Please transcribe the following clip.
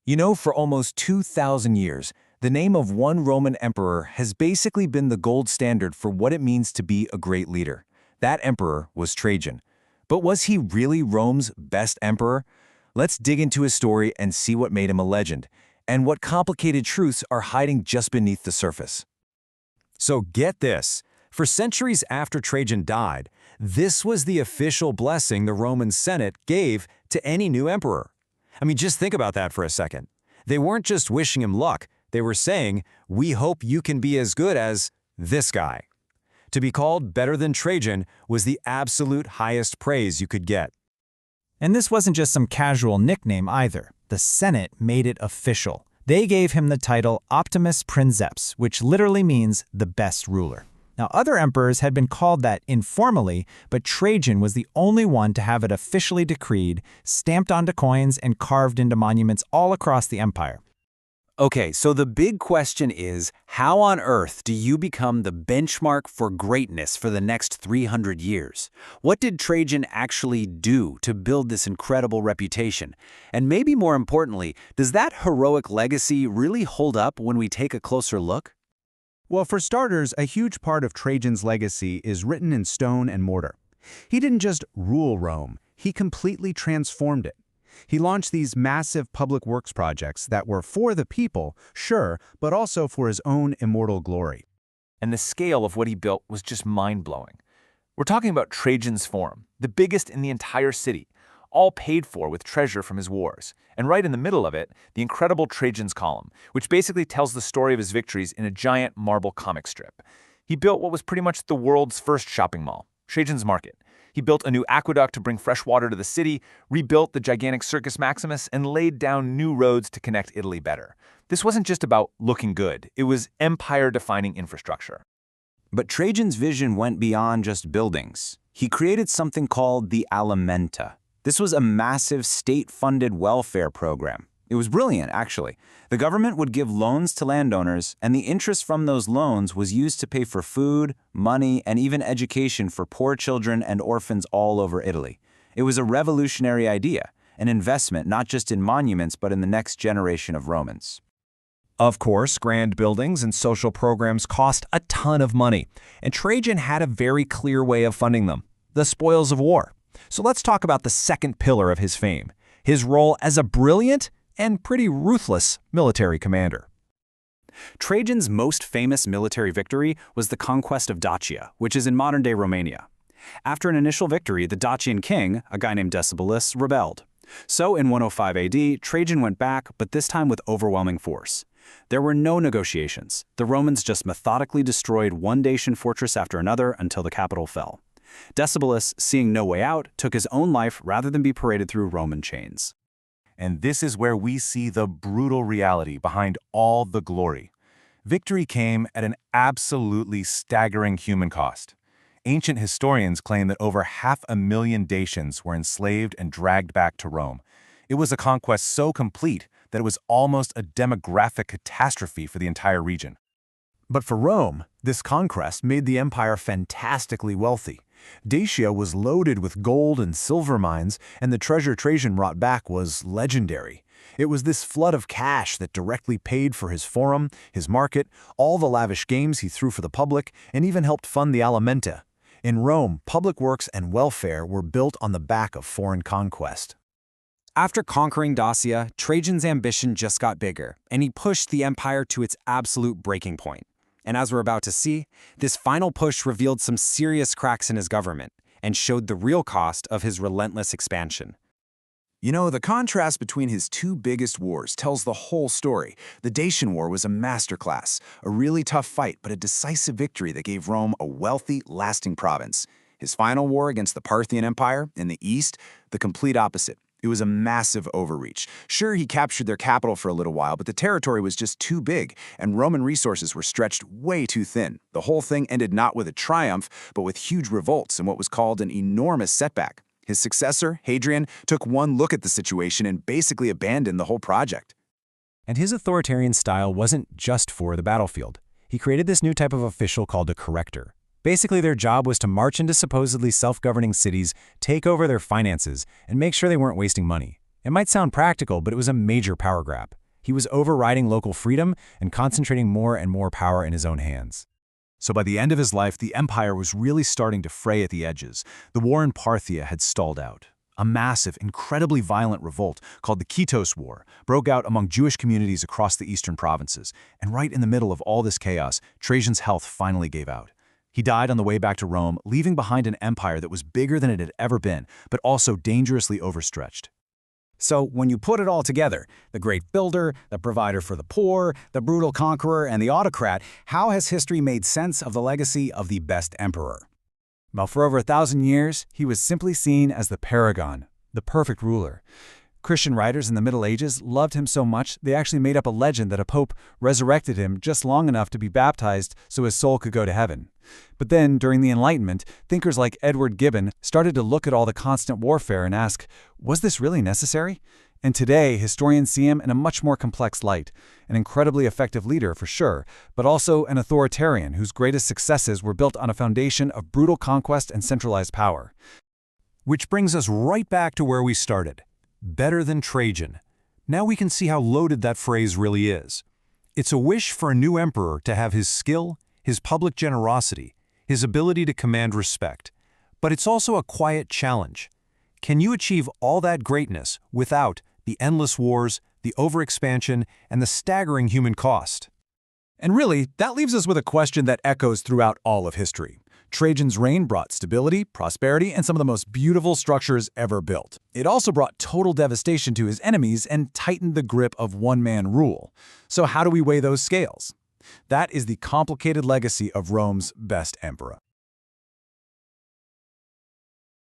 You know, for almost 2,000 years, the name of one Roman emperor has basically been the gold standard for what it means to be a great leader. That emperor was Trajan. But was he really Rome's best emperor? Let's dig into his story and see what made him a legend, and what complicated truths are hiding just beneath the surface. So get this. For centuries after Trajan died, this was the official blessing the Roman Senate gave to any new emperor. I mean, just think about that for a second. They weren't just wishing him luck, they were saying, "We hope you can be as good as this guy." To be called better than Trajan was the absolute highest praise you could get. And this wasn't just some casual nickname either. The Senate made it official. They gave him the title Optimus Princeps, which literally means the best ruler. Now, other emperors had been called that informally, but Trajan was the only one to have it officially decreed, stamped onto coins, and carved into monuments all across the empire. Okay, so the big question is, how on earth do you become the benchmark for greatness for the next 300 years? What did Trajan actually do to build this incredible reputation? And maybe more importantly, does that heroic legacy really hold up when we take a closer look? Well, for starters, a huge part of Trajan's legacy is written in stone and mortar. He didn't just rule Rome, he completely transformed it. He launched these massive public works projects that were for the people, sure, but also for his own immortal glory. And the scale of what he built was just mind-blowing. We're talking about Trajan's Forum, the biggest in the entire city, all paid for with treasure from his wars. And right in the middle of it, the incredible Trajan's Column, which basically tells the story of his victories in a giant marble comic strip. He built what was pretty much the world's first shopping mall, Trajan's Market. He built a new aqueduct to bring fresh water to the city, rebuilt the gigantic Circus Maximus, and laid down new roads to connect Italy better. This wasn't just about looking good, it was empire-defining infrastructure. But Trajan's vision went beyond just buildings. He created something called the Alimenta. This was a massive state-funded welfare program. It was brilliant, actually. The government would give loans to landowners, and the interest from those loans was used to pay for food, money, and even education for poor children and orphans all over Italy. It was a revolutionary idea, an investment not just in monuments but in the next generation of Romans. Of course, grand buildings and social programs cost a ton of money, and Trajan had a very clear way of funding them: the spoils of war. So let's talk about the second pillar of his fame, his role as a brilliant and pretty ruthless military commander. Trajan's most famous military victory was the conquest of Dacia, which is in modern-day Romania. After an initial victory, the Dacian king, a guy named Decebalus, rebelled. So in 105 AD, Trajan went back, but this time with overwhelming force. There were no negotiations. The Romans just methodically destroyed one Dacian fortress after another until the capital fell. Decebalus, seeing no way out, took his own life rather than be paraded through Roman chains. And this is where we see the brutal reality behind all the glory. Victory came at an absolutely staggering human cost. Ancient historians claim that over 500,000 Dacians were enslaved and dragged back to Rome. It was a conquest so complete that it was almost a demographic catastrophe for the entire region. But for Rome, this conquest made the empire fantastically wealthy. Dacia was loaded with gold and silver mines, and the treasure Trajan brought back was legendary. It was this flood of cash that directly paid for his forum, his market, all the lavish games he threw for the public, and even helped fund the Alimenta. In Rome, public works and welfare were built on the back of foreign conquest. After conquering Dacia, Trajan's ambition just got bigger, and he pushed the empire to its absolute breaking point. And as we're about to see, this final push revealed some serious cracks in his government and showed the real cost of his relentless expansion. You know, the contrast between his two biggest wars tells the whole story. The Dacian War was a masterclass, a really tough fight, but a decisive victory that gave Rome a wealthy, lasting province. His final war against the Parthian Empire in the east, the complete opposite. It was a massive overreach. Sure, he captured their capital for a little while, but the territory was just too big, and Roman resources were stretched way too thin. The whole thing ended not with a triumph, but with huge revolts and what was called an enormous setback. His successor, Hadrian, took one look at the situation and basically abandoned the whole project. And his authoritarian style wasn't just for the battlefield. He created this new type of official called a corrector. Basically, their job was to march into supposedly self-governing cities, take over their finances, and make sure they weren't wasting money. It might sound practical, but it was a major power grab. He was overriding local freedom and concentrating more and more power in his own hands. So by the end of his life, the empire was really starting to fray at the edges. The war in Parthia had stalled out. A massive, incredibly violent revolt called the Kitos War broke out among Jewish communities across the eastern provinces. And right in the middle of all this chaos, Trajan's health finally gave out. He died on the way back to Rome, leaving behind an empire that was bigger than it had ever been, but also dangerously overstretched. So when you put it all together, the great builder, the provider for the poor, the brutal conqueror, and the autocrat, how has history made sense of the legacy of the best emperor? Well, for over 1,000 years, he was simply seen as the paragon, the perfect ruler. Christian writers in the Middle Ages loved him so much they actually made up a legend that a pope resurrected him just long enough to be baptized so his soul could go to heaven. But then, during the Enlightenment, thinkers like Edward Gibbon started to look at all the constant warfare and ask, was this really necessary? And today, historians see him in a much more complex light. An incredibly effective leader, for sure, but also an authoritarian whose greatest successes were built on a foundation of brutal conquest and centralized power. Which brings us right back to where we started. Better than Trajan. Now we can see how loaded that phrase really is. It's a wish for a new emperor to have his skill, his public generosity, his ability to command respect. But it's also a quiet challenge. Can you achieve all that greatness without the endless wars, the overexpansion, and the staggering human cost? And really, that leaves us with a question that echoes throughout all of history. Trajan's reign brought stability, prosperity, and some of the most beautiful structures ever built. It also brought total devastation to his enemies and tightened the grip of one-man rule. So how do we weigh those scales? That is the complicated legacy of Rome's best emperor.